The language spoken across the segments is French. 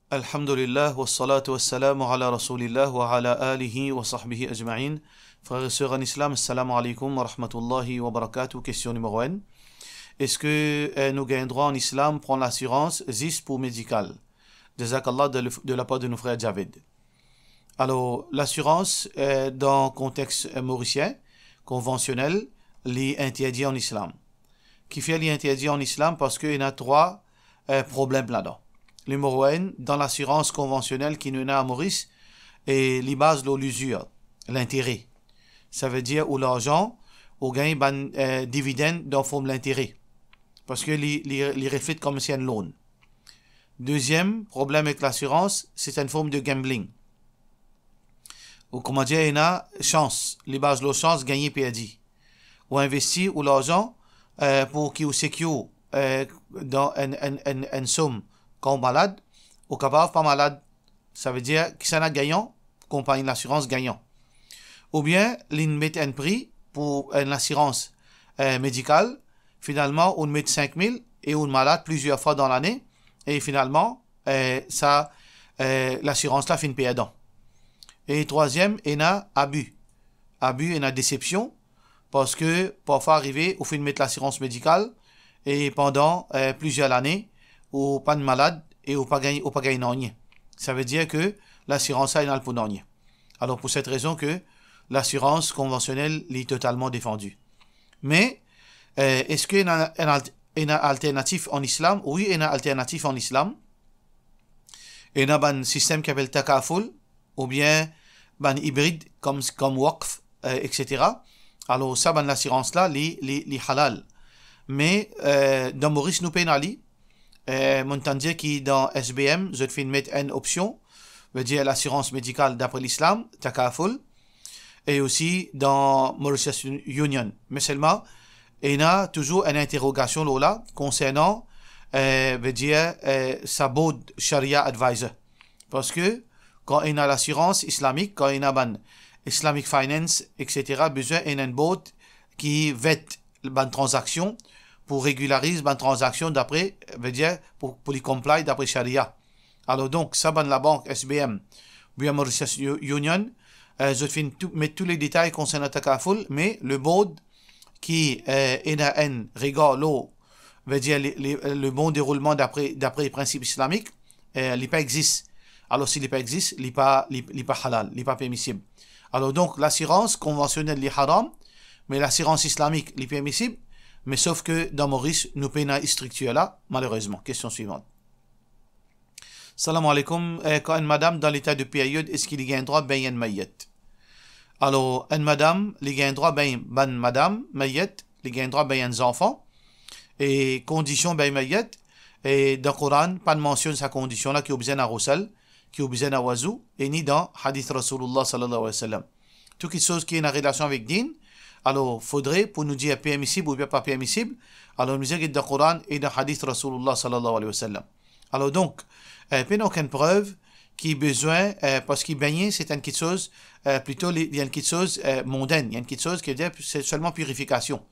Alhamdulillah, wa salatu wa salamu ala rasulillah wa ala alihi wa sahbihi ajma'in. Frères et sœurs en islam, assalamu alaikum wa rahmatullahi wa barakatuh. Question numéro 1. Est-ce que nous gagnons droit en islam prendre l'assurance ZIS pour médical? Jazakallah de la part de nos frères Javed. Alors, l'assurance dans le contexte mauricien, conventionnel, l'interdit en islam. Qui fait l'interdit en islam parce qu'il y a trois problèmes là-dedans. Numéro 1, dans l'assurance conventionnelle qui nous a à Maurice, et les bases de l'usure, l'intérêt. Ça veut dire où l'argent, au gain, dividende dans forme l'intérêt. Parce que les reflète comme si un loan. Deuxième problème avec l'assurance, c'est une forme de gambling. Ou comment dire, il y a chance, les bases de la chance, gagner, perdu. Ou investir ou l'argent pour qu'il secure dans une somme quand malade, ou capable pas malade, ça veut dire que ça n'a gagnant, compagnie l'assurance gagnant. Ou bien, l'on met un prix pour une assurance médicale, finalement, on met 5 000 et on est malade plusieurs fois dans l'année, et finalement, l'assurance là finit perdant. Et troisième, il y a abus. Abus, il y a déception, parce que parfois arriver, on finit mettre l'assurance médicale, et pendant plusieurs années, ou pas de malade et ou pas gagner rien. Ça veut dire que l'assurance a une pour rien. Alors pour cette raison que l'assurance conventionnelle est totalement défendue. Mais est-ce qu'il y a une alternative en islam? Oui, il y a une alternative en islam. Il y a un système qui s'appelle takaful ou bien un hybride comme waqf, etc. Alors ça, l'assurance là, les halal. Mais dans Maurice, nous payons m'entendez qui dans SBM, je vais mettre une option, veut dire l'assurance médicale d'après l'islam, takaful, et aussi dans Mauritius Union. Mais seulement, il y a toujours une interrogation là concernant, veut dire, sa board Sharia Advisor. Parce que quand il y a l'assurance islamique, quand il y a Islamic Finance, etc., besoin il y a une board qui vête la transaction pour régulariser une transaction d'après, veut dire, pour les comply d'après Sharia. Alors donc, ça, la banque SBM, bien Mauritius Union, je vais mettre tous les détails concernant Takaful, mais le board qui est un regard l'eau, veut dire le bon déroulement d'après les principes islamiques, il n'est pas existe. Alors s'il n'est pas existe, il n'est pas halal, il n'est pas permissible. Alors donc, l'assurance conventionnelle est haram, mais l'assurance islamique est permissible. Mais sauf que dans Maurice, nous payons une structure là, malheureusement. Question suivante. Salam alaikum. Quand une madame dans l'état de période, est-ce qu'il y a un droit ben une mayyet? Alors, une madame, il y a un droit ben madame, mayyet, il y a un droit ben un enfant. Et condition ben mayyet, et dans le Coran, pas de mention de sa condition là qui est besoin à roussel, qui est besoin à oiseau, et ni dans Hadith Rasulullah sallallahu alayhi wa sallam. Toute chose qui est en relation avec din, alors, faudrait, pour nous dire permissible ou bien pas permissible, alors nous disons que dans le Coran et dans le Hadith Rasulullah sallallahu alayhi wa sallam. Alors donc, il n'y a aucune preuve qui a besoin, parce qu'il baigne, c'est une petite chose, plutôt, il y a une petite chose mondaine, il y a une petite chose qui veut dire c'est seulement purification.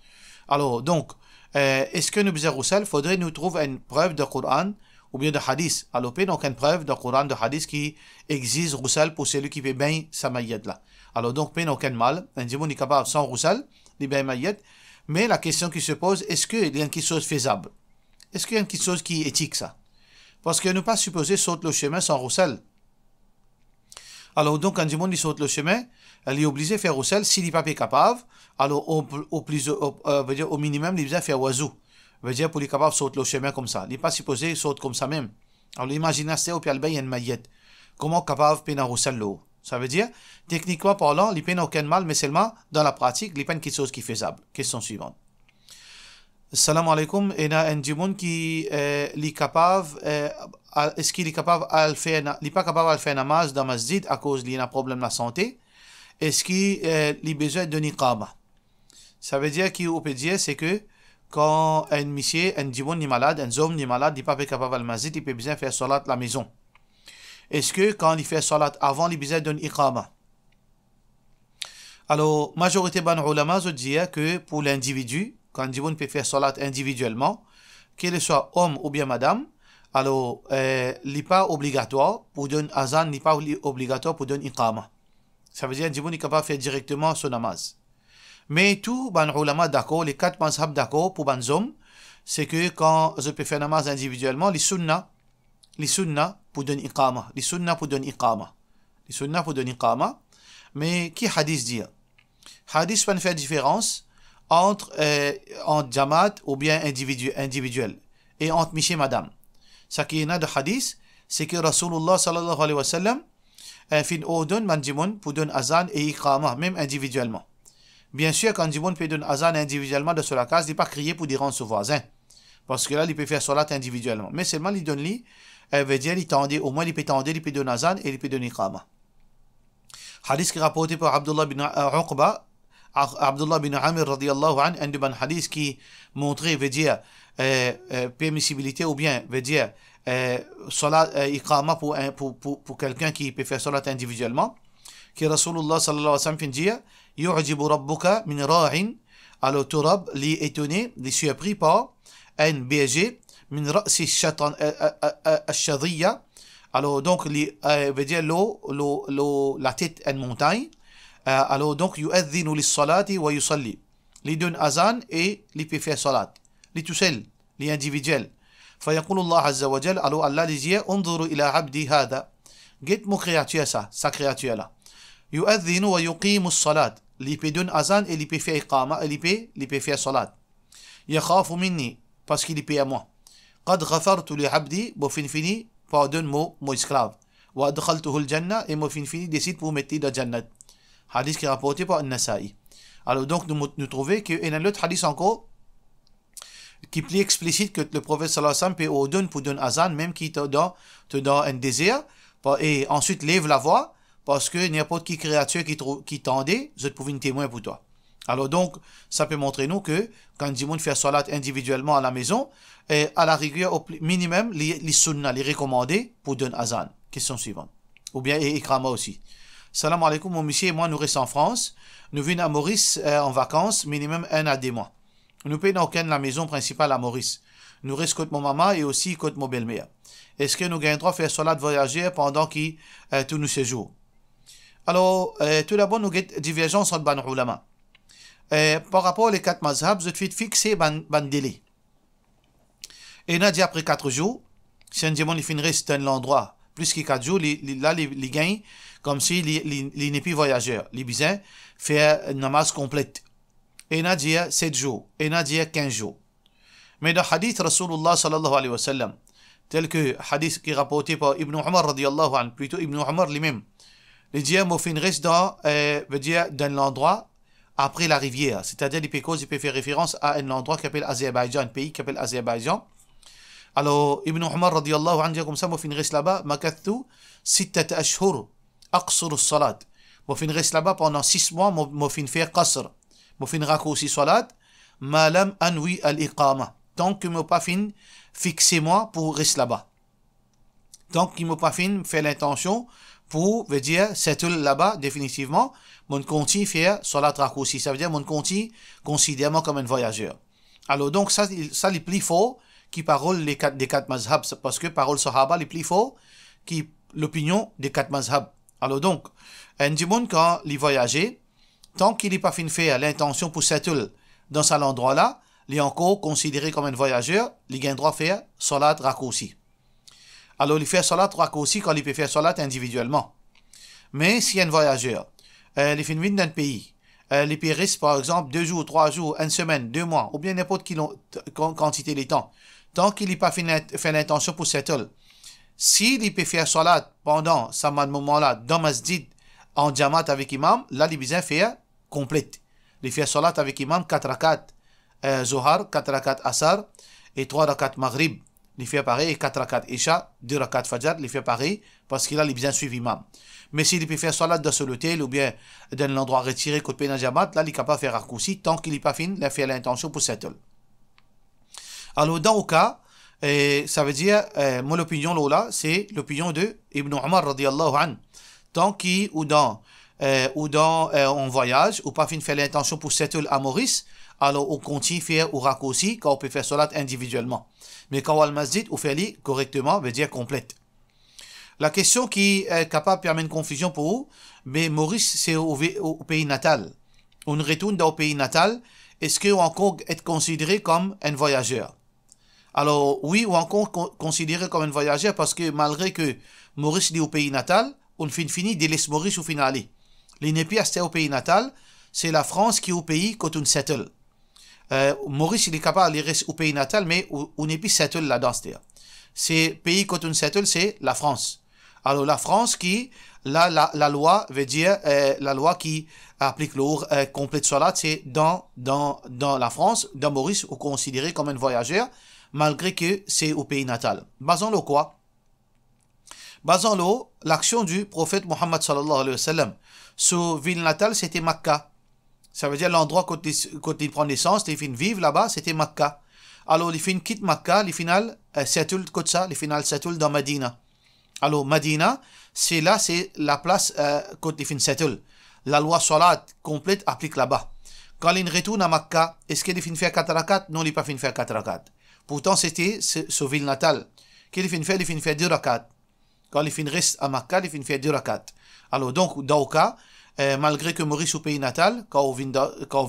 Alors donc, est-ce que nous besoin roussel, faudrait nous trouver une preuve de Coran ou bien de Hadith. Alors, il n'y a aucune preuve de Coran, de Hadith qui exige roussel pour celui qui fait bien sa maillette là. Alors donc, il n'y a aucun mal. Un diamant est capable sans roussel, il bien maillette. Mais la question qui se pose, est-ce qu'il y a quelque chose faisable? Est-ce qu'il y a quelque chose qui est éthique ça? Parce que ne pas supposer sauter le chemin sans roussel. Alors donc, quand diamant il saute le chemin, il est obligé de faire roussel. S'il n'est pas capable, alors au minimum, il est obligé de faire oiseau. Veut dire pour les capables de sauter le chemin comme ça. Il n'est pas supposé sauter comme ça même. Alors imaginez c'est au pied il y a une maillette. Comment capable de peine à roussel l'eau? Ça veut dire, techniquement parlant, il n'y a aucun mal, mais seulement dans la pratique, il n'y a pas quelque chose qui est faisable. Question suivante. Salam alaikum. Il y a un diamant qui est capable, est-ce qu'il est capable de faire, il n'est pas capable de faire namaz dans masjid à cause qu'il a un problème de santé? Est-ce qu'il a besoin de niqama? Ça veut dire qu'il peut dire, c'est que quand un monsieur, un diamant est malade, un homme est malade, il n'est pas capable de masjid, il peut bien faire salat à la maison. Est-ce que quand il fait salat avant, il a besoin d'un iqama? Alors, majorité des ulama dit que pour l'individu, quand on peut faire salat individuellement, qu'il soit homme ou bien madame, Alors, n'est pas obligatoire pour donner azan, n'est pas obligatoire pour donner iqama. Ça veut dire que n'est capable de faire directement son namaz. Mais tout, ban ulama d'accord, les 4 mazhab d'accord pour ban zom, c'est que quand je peux faire namaz individuellement, les sunnah pour donner iqama. Les sunnah pour donner iqama. Les sunnah pour donner iqama. Mais qui hadith dit? Hadith va faire différence entre jamaat ou bien individuel et entre monsieur et madame. Ce qui est de hadith, c'est que Rasulullah sallallahu alayhi wa sallam fin odon manjimoun pour donner azan et iqama, même individuellement. Bien sûr, quand Jimoun peut donner azan individuellement de sur la case, il ne pas crier pour déranger son voisin. Parce que là, il peut faire salat individuellement. Mais seulement, il donne lui, veut dire, il tendait, au moins, il peut tendre, il peut donner azan et il peut donner iqama. Hadith qui est rapporté par Abdullah bin Uqba, Abdullah bin Amir radiyallahu anhu, un de hadith qui montrait, veut dire, permissibilité ou bien, veut dire, salat iqama pour quelqu'un qui peut faire salat individuellement. Qui Rasulullah sallallahu alayhi wa sallam dit, yu'jibu rabbuka min ra'in, alors Turab, li étonné, li surpris par un berger, min ra'si ash-shadiyya, alors donc, veut dire la tête une montagne, alors donc, yu'adhinu lis-salati wa yusalli, li donne azan et li peut faire salat, li tout seul, li individuel. فيقول الله عز وجل, alors Allah dit, انظروا إلى عبدي هذا, get mon créature ça, sa créature là. يؤذن ويقيم الصلاة اللي بدون أذان اللي بفيه إقامة اللي بفيه صلاة يخاف مني parce qu'il est à moi قد غفرت لعبدي بوفين pardonne mon esclave وأدخلته الجنة et موفين فيني décide pour mettre dans Jannat. Hadith qui est rapporté par An-Nasa'i. Alors donc nous trouvons qu'il y a un autre hadith encore qui est plus explicite que le prophète sallallahu alayhi wa sallam peut ordonner pour donner azan même qui te donne un désir et ensuite lève la voix. Parce que n'importe qui créature qui tendait, je peux une témoin pour toi. Alors donc, ça peut montrer nous que quand Jimoun fait salat individuellement à la maison, et à la rigueur, au minimum, les sunnah, les recommandés pour donner azan. Question suivante. Ou bien ikrama aussi. Salam alaikum, mon monsieur et moi, nous restons en France. Nous venons à Maurice en vacances, minimum 1 à 2 mois. Nous payons aucune la maison principale à Maurice. Nous restons côté mon maman et aussi côté mon belle-mère. Est-ce que nous gagnons droit à faire salat voyager pendant tous nos séjours? Alors, tout d'abord, nous avons divergence entre les ulama. Par rapport aux 4 mazhab, je vais fixer un délai. Et on a dit après 4 jours, si on dit qu'il reste dans l'endroit plus que 4 jours, là, les gagnent comme si les n'est plus voyageurs. Les bisins faire une namaz complète. Et on a dit 7 jours. Et on a dit 15 jours. Mais dans le hadith Rasulullah sallallahu alayhi wa sallam, tel que hadith qui est rapporté par Ibn Umar radiyallahu anhu, plutôt Ibn Umar lui-même, les dieux m'offrent reste veut dire dans l'endroit après la rivière. C'est-à-dire, il peut faire référence à un endroit qui s'appelle Azerbaïdjan, un pays qui s'appelle Azerbaïdjan. Alors, Ibn Umar radiyallahu anhu dit comme ça, m'offrent reste là-bas, makathu 6 ashhur, aqsur salat. M'offrent reste là-bas pendant 6 mois, m'offrent faire qasr. M'offrent raccourci salat, malam anwi al-iqama. Tant que m'offrent pas fin, fixez-moi pour rester là-bas. Tant qu'il m'offrent pas fin, faire l'intention, pour veut dire settle là-bas définitivement, mon continue faire salat raccourci. Ça veut dire mon continue considère-moi comme un voyageur. Alors donc ça les plus fort qui parole des 4 mazhab, parce que parole sahaba les plus fort qui l'opinion des 4 mazhab. Alors donc un dimoun quand il voyager, tant qu'il n'est pas fin faire l'intention pour settle dans cet endroit là, il est encore considéré comme un voyageur, il gagne droit à faire salat raccourci. Alors, il fait salat raccourci quand il peut faire salat individuellement. Mais s'il y a un voyageur, il fait une dans le pays, il peut rester par exemple 2 jours, 3 jours, 1 semaine, 2 mois, ou bien n'importe quelle quantité de temps, tant qu'il n'a pas fait l'intention pour settle. S'il peut faire salat pendant ce moment-là, dans masjid, en jamaat avec imam, là, il besoin faire complète. Il fait salat avec imam 4 rakat Zohar, 4 rakat Asar et 3 rakat Maghrib. Il fait pareil, 4 rakat Isha, 2 rakat Fajr, il fait pareil, parce qu'il a bien suivi imam. Mais s'il peut faire salat dans son hôtel ou bien dans l'endroit retiré côté Pénajamat, là, il est capable de faire raccourci tant qu'il n'est pas fini, il a fait l'intention pour settle. Alors, dans le cas, ça veut dire, mon opinion là, c'est l'opinion de Ibn Umar radiyallahu anhu. Tant qu'il ou dans on voyage, ou pas fini faire l'intention pour settle à Maurice, alors on continue faire ou raccourci quand on peut faire salat individuellement. Mais quand on le masjid, ou fait correctement, veut dire complète. La question qui est capable de permettre une confusion pour vous, mais Maurice, c'est au pays natal. On retourne dans le pays natal, est-ce qu'on encore être considéré comme un voyageur? Alors, oui, ou encore considéré comme un voyageur parce que malgré que Maurice est au pays natal, on finit de laisser Maurice au final. Les n'est à au pays natal, c'est la France qui est au pays quand on settle. Maurice, il est capable de rester au pays natal, mais on n'est plus settle là-dedans. C'est pays quand on settle, c'est la France. Alors, la France qui, la loi veut dire, la loi qui applique l'ordre complète salat, c'est dans la France, dans Maurice, ou considéré comme un voyageur, malgré que c'est au pays natal. Basons-le quoi? Basons-le, l'action du prophète Mohammed sallallahu alayhi wa sallam. Sa ville natale, c'était Makkah. Ça veut dire l'endroit quand il prend naissance, il finit vivre là-bas, c'était Makkah. Alors, il finit quitte Makkah, il final settle comme ça, il final settle dans Medina. Alors, Medina, c'est la place quand il finit settle. La loi salat complète applique là-bas. Quand il retourne à Makkah, est-ce qu'il finit faire 4 rakats? Non, il n'a pas fini faire 4 rakats. Pourtant, c'était sa ville natale. Qu'il finit faire 2 rakats. Quand il finit reste à Makkah, il finit faire 2 rakats. Alors, donc, dans le cas, malgré que Maurice au pays natal, quand on vient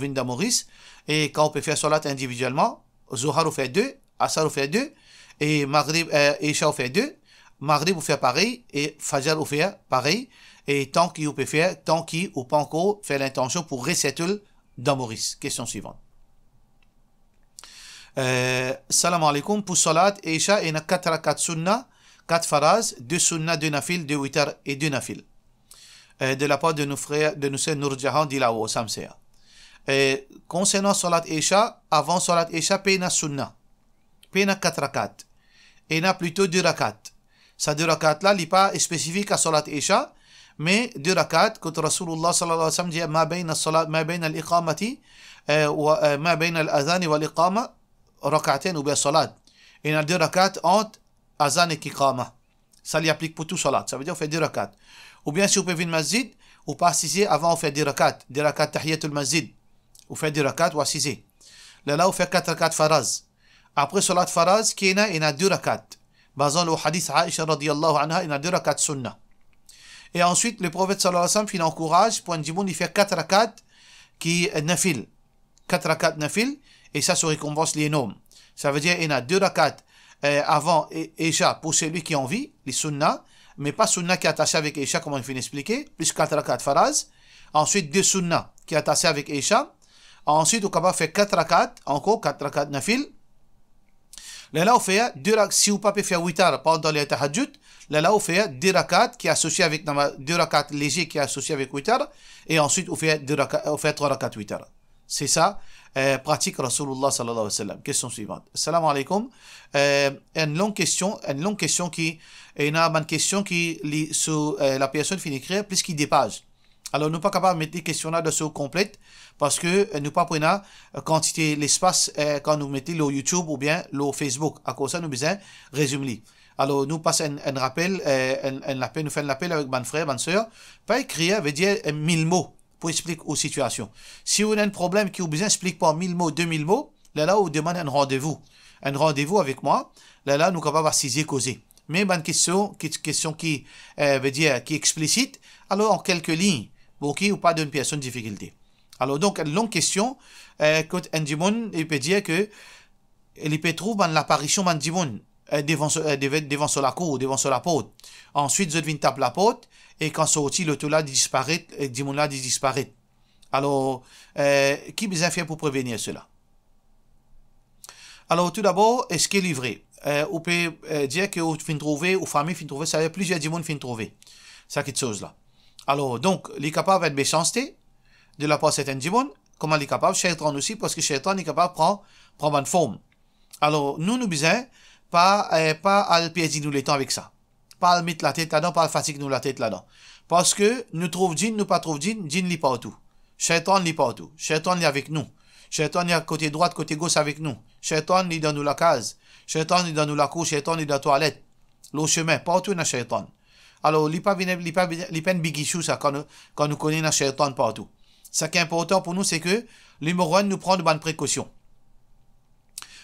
de Maurice, et quand on peut faire salat individuellement, Zohar on fait 2, Asar on fait 2, et Maghrib, Isha on fait 2, Maghrib on fait pareil, et Fajr on fait pareil, et tant qu'on peut faire, tant qu'on ou pas encore fait l'intention pour resettle dans Maurice. Question suivante. Salam alaikum, pour salat, Isha, il y a 4 rakats sunnah, 4 faraz, 2 sunnah, 2 nafil, 2 witar et 2 nafil. De la part de nos frères, de nos sœurs Nourjahan d'Ilawo, Samsea. Concernant Salat Isha, avant Salat Isha, pena sunnah. Pena 4 rakats. Et n'a plutôt 2 rakats. Ces 2 rakats là, il n'est pas spécifique à Salat Isha, mais 2 rakats, quand Rasulullah sallallahu alayhi wa sallam dit ma bayna salat, ma bayna al-iqamati, ma bayna al-adhan wa al-iqama, rak'atain ou bien salat. Et il y a 2 rakats entre azan et iqama. Ça lui applique pour tout salat. Ça veut dire on fait 2 rakats. Ou bien si vous pouvez venir au masjid, ou pas assiser, avant on fait 2 rakats tahiyatul masjid. Vous faites 2 rakats ou assiser. Là, vous faites 4 rakats faraz. Après salat faraz, il y a 2 rakats. Basant le hadith Aisha radiyallahu anha, il y a 2 rakats sunnah. Et ensuite, le prophète sallallahu alayhi wa sallam, il encourage, pour un djiboun, il fait 4 rakats qui nafil. 4 rakats nafil, et ça se récompense les noms. Ça veut dire, il y a 2 rakats avant Isha pour celui qui en vit, les sunnah, mais pas sunnah qui est attaché avec Isha, comme on vient d'expliquer, plus 4 rakats faraz. Ensuite, 2 sunnah qui est attaché avec Isha. Ensuite, on va faire 4 rakats, encore 4 rakats nafil. Là, on fait 2 rakats, si vous ne pouvez pas faire 8 heures pendant les tahajjud, là, on fait 2 rakats qui est associé avec 2 rakats légers qui est associé avec 8 heures, et ensuite, on fait 3 rakats 8 heures. C'est ça, pratique Rasulullah sallallahu alayhi wa sallam. Question suivante. Assalamu alaikum. Une longue question qui, une question qui, sur la personne finit d'écrire, plus qu'il dépasse. Alors, nous ne sommes pas capables de mettre des questions là de ce complète parce que nous ne pouvons pas quantité l'espace quand nous mettons le YouTube ou bien le Facebook. À cause de ça, nous besoin résumer. Alors, nous passons un rappel, nous faisons un appel avec mon frère, ma soeur. Pas écrire veut dire 1000 mots pour expliquer aux situations. Si vous avez un problème qui vous besoin d'expliquer par 1000 mots, 2000 mots, là, vous demandez un rendez-vous. Un rendez-vous avec moi. Là, nous sommes capables d'assiser, causer. Mais une question qui veut dire qui est explicite, alors en quelques lignes. Ok, ou pas d'une personne de difficulté. Alors, donc, une longue question, quand un djimoun, il peut dire que il peut trouver l'apparition d'un djimoun devant sur la cour, devant sur la porte. Ensuite, je viens taper la porte, et quand sorti, le tout là disparaît, le djimoun là disparaît. Alors, qui besoin faire pour prévenir cela? Alors, tout d'abord, est-ce qu'il est vrai? On peut dire que vous finissez trouver, ou famille finissez trouver, ça veut dire plusieurs djimoun finissent trouver. Ça, quelque chose là. Alors, donc, il est capable d'être méchanceté de la part de certains djimoun. Comment il est capable? Shaitan aussi, parce que Shaitan est capable de prendre une forme. Alors, nous besoin pas à le perdre nous les temps avec ça. Pas à le mettre la tête là-dedans, pas à le fatiguer nous la tête là-dedans. Parce que nous trouvons djinn, nous pas trouvons djinn, djinn n'est pas partout. Shaitan n'est pas partout. Shaitan est avec nous. Shaitan est à côté droite, côté gauche avec nous. Shaitan est dans nous la case. Shaitan est dans nous la cour. Shaitan est dans la toilette. Le chemin, partout dans Shaitan. Alors, il n'est pas une bigichou ça quand nous connaissons le shaitan partout. Ce qui est important pour nous, c'est que numéro 1, nous prenons de bonnes précautions.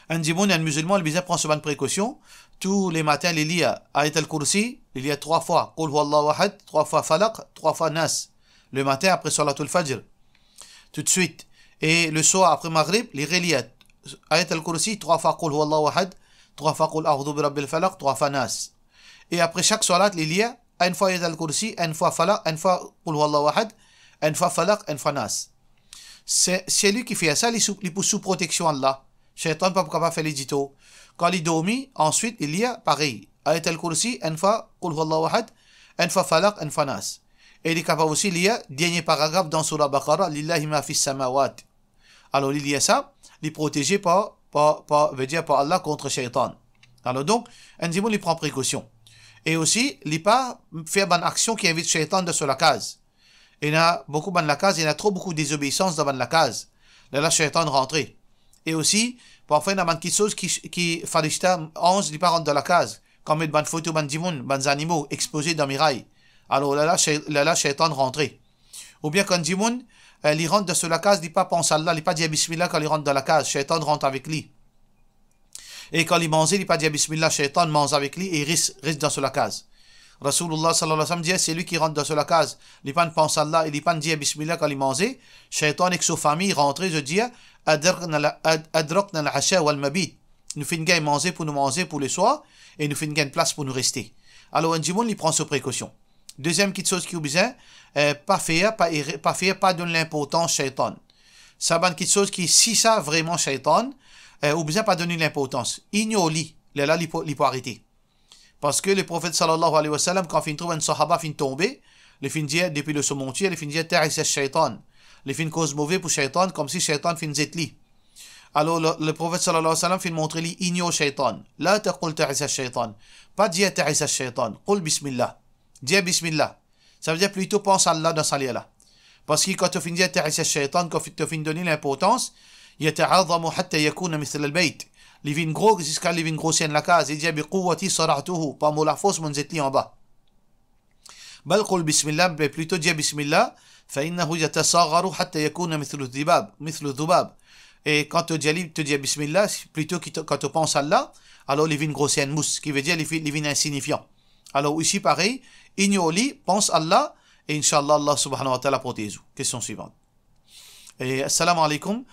Un dimoun, un musulman, le bizarre prend ce bonne précaution. Tous les matins, il lit Ayat al-Kursi, il y a 3 fois Qul huwallahu ahad, 3 fois Falaq, 3 fois Nas. Le matin après Salatul Fajr. Tout de suite. Et le soir après Maghrib, il relit Ayat al-Kursi, 3 fois Qul huwallahu ahad, 3 fois Qul a'udhu bi rabbil falaq, 3 fois Nas. Et après chaque salat, il lit une fois Ayat al-Kursi, une fois Falaq, une fois Qul huwallahu ahad, une fois Falaq, une fois Nas. C'est lui qui fait ça, il pousse sous protection Allah. Shaitan ne peut pas faire l'édito. Quand il dormit, ensuite il y a pareil. Ayat al-Kursi, une fois Qul huwallahu ahad, une fois Falaq, une fois Nas. Et il est capable aussi, il y a dernier paragraphe dans Surah Baqarah, Lillahi ma fis samawat. Alors il y a ça, il est protégé par Allah contre Shaitan. Alors donc, un dimoun il prend précaution. Et aussi, il n'est pas faire une action qui invite Shaitan de sur la case. Il y a beaucoup dans la case, il y a trop beaucoup de désobéissance dans la case. Là, Shaitan rentrer. Et aussi, parfois, il y a quelque chose qui Farishta 11, il pas rentre dans la case. Comme une photo, une dimoun, des animaux exposés dans mirail. Alors là, Shaitan rentrer. Ou bien quand dimoun, il rentre dans la case, il ne pense à Allah, il ne pas dit Bismillah quand il rentre dans la case. Shaitan rentre avec lui. Et quand il mange, il ne pas dit Bismillah, Shaitan mange avec lui et il reste dans la case. Rasulullah sallallahu alayhi wa sallam dit, c'est lui qui rentre dans la case. Il ne pense à Allah, il ne pas dit Bismillah quand il mange. Shaitan avec sa famille rentre, je dis, Adrakna al-asha wal mabit. Nous finissons manger pour nous manger pour le soir et nous finissons une place pour nous rester. Alors, un dimoun, il prend ses précautions. Deuxième petite chose qui est besoin, pas donner l'importance Shaitan. Ça va une petite chose qui, si ça vraiment Shaitan, ou besoin pas donner l'importance. Ignore-li, là, il peut arrêter. Parce que le prophète sallallahu alayhi wa sallam, quand il trouve un sahaba fin tomber, il fin dire, depuis le sommontier, il fin dire, ta'isa Shaitan. Il fin cause mauvais pour Shaitan, comme si Shaitan fin zetli. Alors, le prophète sallallahu alayhi wa sallam fin montrer li, ignore Shaitan. La taqul ta'isa Shaitan. Pas dire ta'isa Shaitan. Qul bismillah. Dis Bismillah. Ça veut dire plutôt pense à Allah dans sa là. Parce que quand tu finis de ta'isa Shaitan, quand tu finis de donner l'importance, يتعظم حتى يكون مثل البيت. Il vient gros jusqu'à il vient grossir la case. Il dit بقوتي صرعته. Pas moi la force, mon zetli en bas. بل قل بسم الله. Plutôt dis Bismillah. فإنه يتصغر حتى يكون مثل الذباب. Et quand tu dis Bismillah, plutôt quand tu penses à Allah, alors il vient grossir une mousse, qui veut dire il vient insignifiant. Alors ici pareil, ignore-li, pense à Allah, et Inch'Allah, Allah subhanahu wa ta'ala protège. Question suivante. Assalamu alaikum.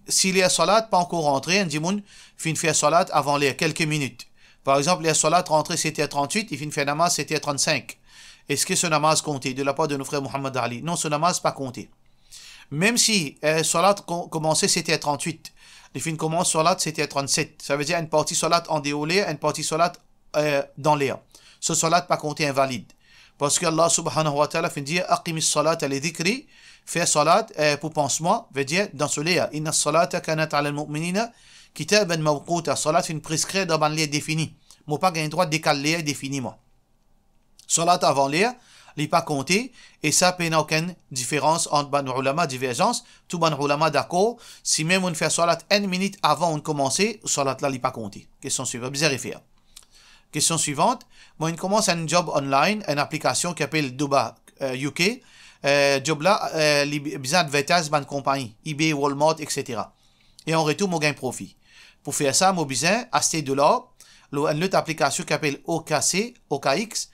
S'il y a salat, pas encore rentré, un dimoun fin faire salat avant les quelques minutes. Par exemple, les salat rentré c'était à 38, il fin faire namaz c'était à 35. Est-ce que ce namaz compté de la part de nos frères Muhammad Ali? Non, ce namaz pas compté. Même si salat commençait c'était à 38, il fin commence salat c'était à 37. Ça veut dire une partie salat en déroulé, une partie salat dans l'air. Ce salat pas compté invalide. Parce que Allah subhanahu wa ta'ala fait dire aqimis salat li dhikri, faire salat pour pense-moi, veut dire dans ce l'air. Inna salata kanat ala al-mu'minina kitaban mawquta. Salat une prescrite dans un l'air défini. Moi pas gain droit de décaler l'air défini moi. Salat avant l'air, n'est pas compté et ça n'a aucune différence entre ban ulama divergence. Tout ban ulama d'accord. Si même on fait salat une minute avant on commencer, salat là n'est pas compté. Question suivante, bizarre faire. Question suivante. Moi, il commence un job online, une application qui s'appelle Duba UK. Job là, il besoin de advertise dans une compagnie, eBay, Walmart, etc. Et en retour, moi, gagne profit. Pour faire ça, moi, besoin acheter de l'or. Une autre application qui s'appelle OKX,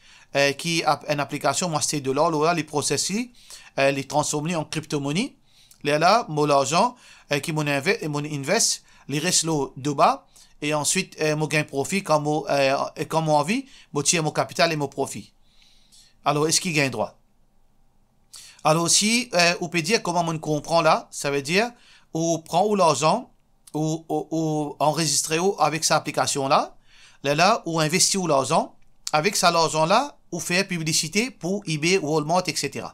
qui est une application, moi, acheter de l'or. Là, les processus, les transformer en crypto-monnaie. Là, mon argent, qui m'investe, les reste Duba. Et ensuite, je gagne profit comme envie, je tire mon capital et mon profit. Alors, est-ce qu'il gagne droit? Alors, si on peut dire comment on comprend là, ça veut dire, on prend l'argent, ou enregistrer avec sa application là, ou investir l'argent, avec ça l'argent là, ou faire publicité pour eBay, Walmart, etc.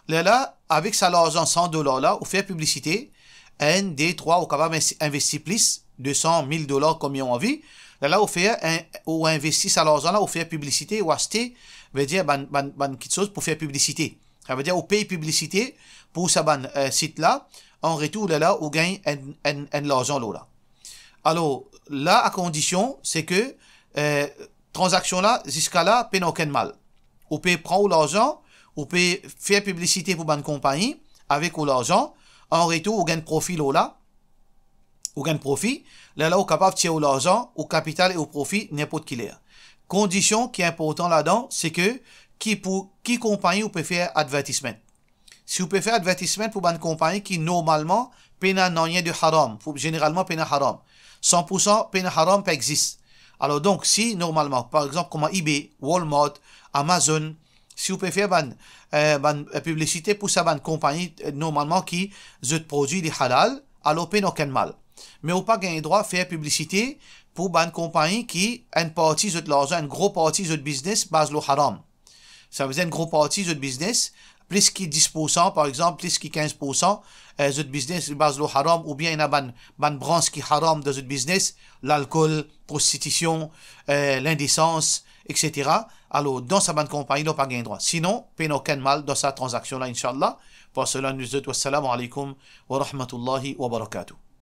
Là, avec ça l'argent $100 là, ou faire publicité, 1, 2, 3, ou capable investir plus, 200 000 $ comme on a envie. Là, on fait, ou investit ça l'argent là, on fait publicité, ou acheter, veut dire, quelque chose pour faire publicité. Ça veut dire, on paye publicité pour ce site là, en retour, là, on gagne l'argent là. Alors, là, à condition, c'est que, transaction là, jusqu'à là, paye aucun mal. On peut prendre l'argent, on peut faire publicité pour une compagnie, avec l'argent, en retour, on gagne profit là. ou gain profit, là, ou capable de tirer l'argent, au capital et au profit, n'importe qui l'est. Condition qui est important là-dedans, c'est que, qui compagnie ou peut faire advertisement. Si vous pouvez faire advertisement pour une compagnie qui, normalement, pena n'a rien de haram, généralement, pena haram. 100% pena haram pas existe. Alors donc, si normalement, par exemple, comme eBay, Walmart, Amazon, si vous pouvez faire une publicité pour ça, une compagnie normalement qui a produit des halal, alors pas aucun mal. Mais vous pas gagner droit à faire publicité pour une compagnie qui a une partie de l'argent, une grosse partie de business base le haram. Ça veut dire une grosse partie de business, plus que 10%, par exemple, plus que 15%, de business base le haram, ou bien il y a une branche qui haram de ce business, l'alcool, prostitution, l'indécence, etc. Alors, dans sa bonne compagnie, il n'a pas gagné droit. Sinon, il n'y a aucun mal dans sa transaction-là, Inch'Allah. Pour cela, nous disons, wassalamu alaikum wa rahmatullahi wa barakatuh.